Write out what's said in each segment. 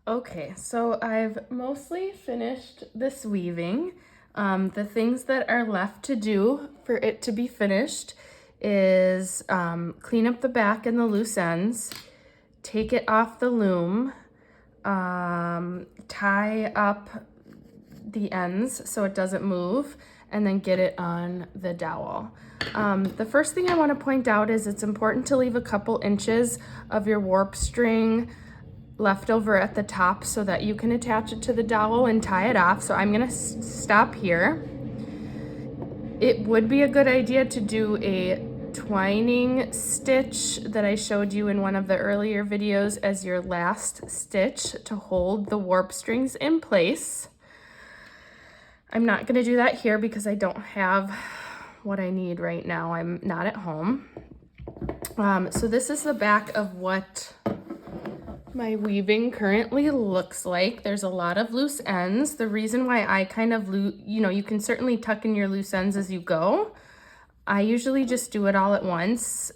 Okay, so I've mostly finished this weaving. The things that are left to do for it to be finished is clean up the back and the loose ends, take it off the loom, tie up the ends so it doesn't move, and then get it on the dowel. The first thing I want to point out is it's important to leave a couple inches of your warp string left over at the top so that you can attach it to the dowel and tie it off. So I'm gonna stop here. It would be a good idea to do a twining stitch that I showed you in one of the earlier videos as your last stitch to hold the warp strings in place. I'm not gonna do that here because I don't have what I need right now. I'm not at home. So this is the back of what my weaving currently looks like. There's a lot of loose ends. The reason why I kind of, you can certainly tuck in your loose ends as you go. I usually just do it all at once.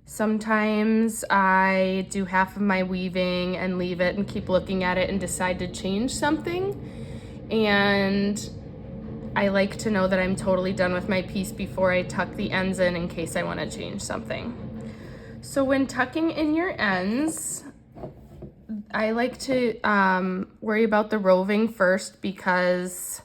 Sometimes I do half of my weaving and leave it and keep looking at it and decide to change something. And I like to know that I'm totally done with my piece before I tuck the ends in case I want to change something. So when tucking in your ends, I like to worry about the roving first because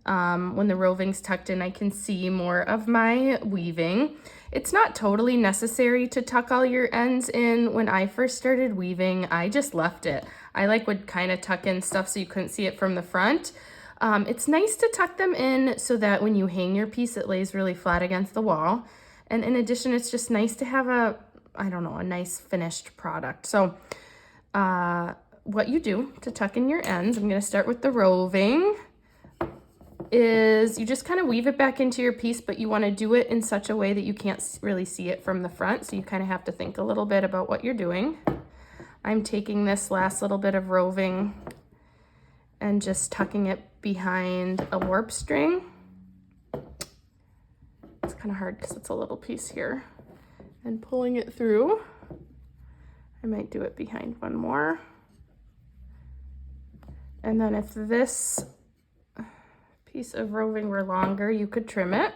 when the roving's tucked in, I can see more of my weaving. It's not totally necessary to tuck all your ends in. When I first started weaving, I just left it. I would kind of tuck in stuff so you couldn't see it from the front. It's nice to tuck them in so that when you hang your piece, it lays really flat against the wall. And in addition, it's just nice to have a nice finished product. So what you do to tuck in your ends, I'm gonna start with the roving, is you just kind of weave it back into your piece, but you wanna do it in such a way that you can't really see it from the front. So you kind of have to think a little bit about what you're doing. I'm taking this last little bit of roving and just tucking it behind a warp string. It's kind of hard because it's a little piece here. And pulling it through. I might do it behind one more. And then if this piece of roving were longer, you could trim it.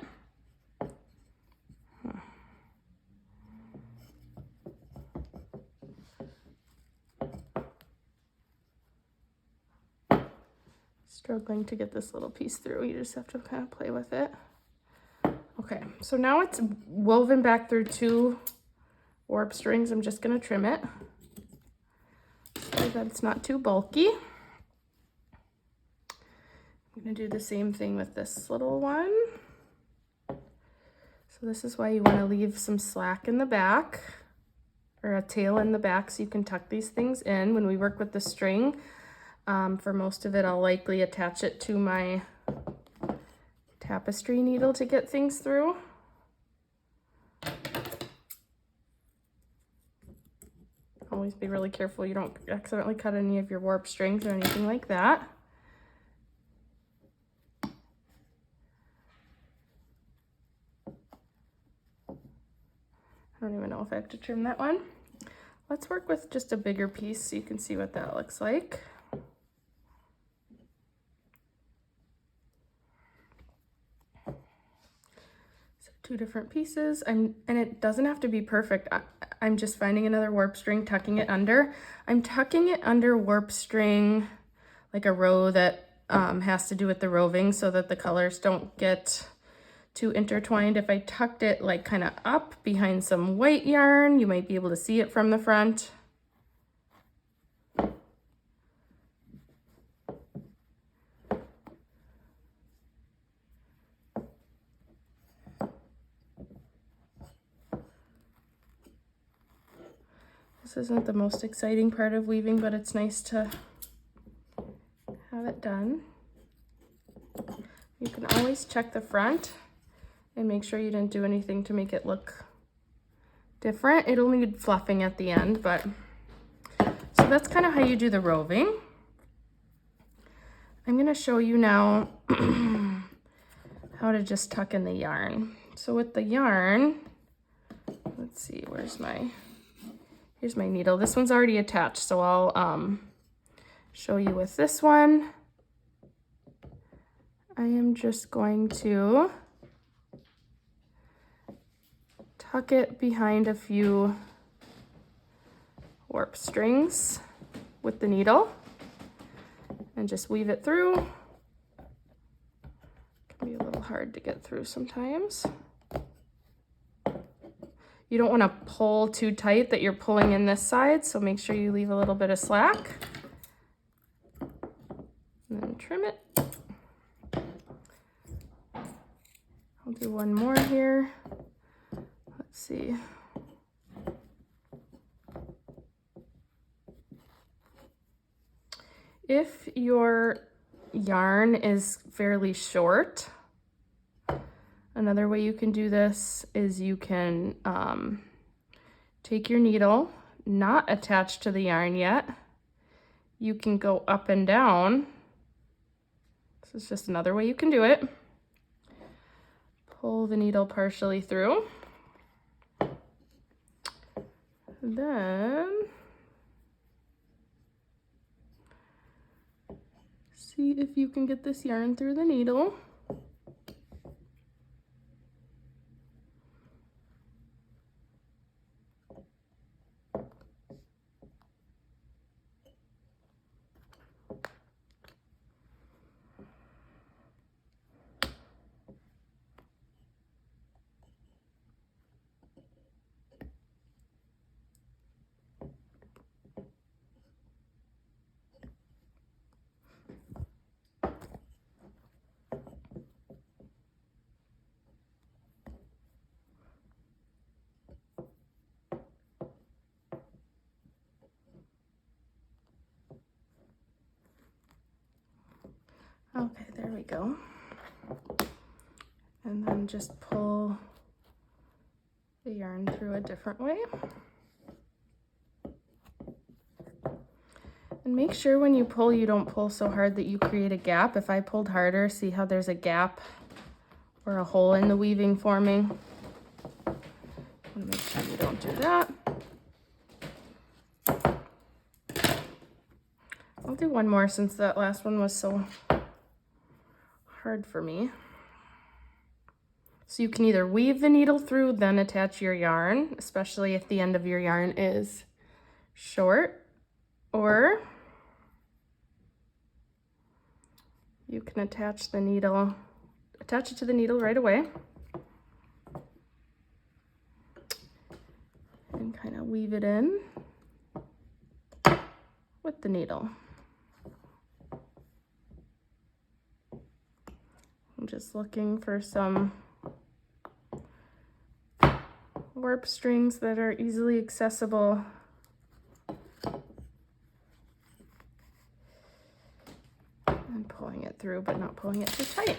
Struggling to get this little piece through. You just have to kind of play with it. Okay, so now it's woven back through 2 warp strings. I'm just gonna trim it so that it's not too bulky. I'm gonna do the same thing with this little one. So this is why you wanna leave some slack in the back, or a tail in the back, so you can tuck these things in. When we work with the string, for most of it, I'll likely attach it to my tapestry needle to get things through. Always be really careful you don't accidentally cut any of your warp strings or anything like that. I don't even know if I have to trim that one. Let's work with just a bigger piece so you can see what that looks like. So 2 different pieces, and it doesn't have to be perfect. I'm just finding another warp string, tucking it under. I'm tucking it under warp string, like a row that has to do with the roving so that the colors don't get too intertwined. If I tucked it like kind of up behind some white yarn, you might be able to see it from the front. This isn't the most exciting part of weaving, but it's nice to have it done. You can always check the front and make sure you didn't do anything to make it look different. It'll need fluffing at the end, but so that's kind of how you do the roving. I'm gonna show you now how to just tuck in the yarn. So with the yarn, let's see, where's my Here's my needle. This one's already attached, so I'll show you with this one. I am just going to tuck it behind a few warp strings with the needle and just weave it through. It can be a little hard to get through sometimes. You don't want to pull too tight that you're pulling in this side, so make sure you leave a little bit of slack. And then trim it. I'll do one more here. Let's see. If your yarn is fairly short, another way you can do this is you can take your needle, not attached to the yarn yet. You can go up and down. This is just another way you can do it. Pull the needle partially through. Then see if you can get this yarn through the needle. Okay, there we go. And then just pull the yarn through a different way. And make sure when you pull, you don't pull so hard that you create a gap. If I pulled harder, see how there's a gap or a hole in the weaving forming? I want to make sure you don't do that. I'll do one more since that last one was so hard for me. So you can either weave the needle through, then attach your yarn, especially if the end of your yarn is short, or you can attach it to the needle right away and kind of weave it in with the needle. I'm just looking for some warp strings that are easily accessible. And pulling it through, but not pulling it too tight.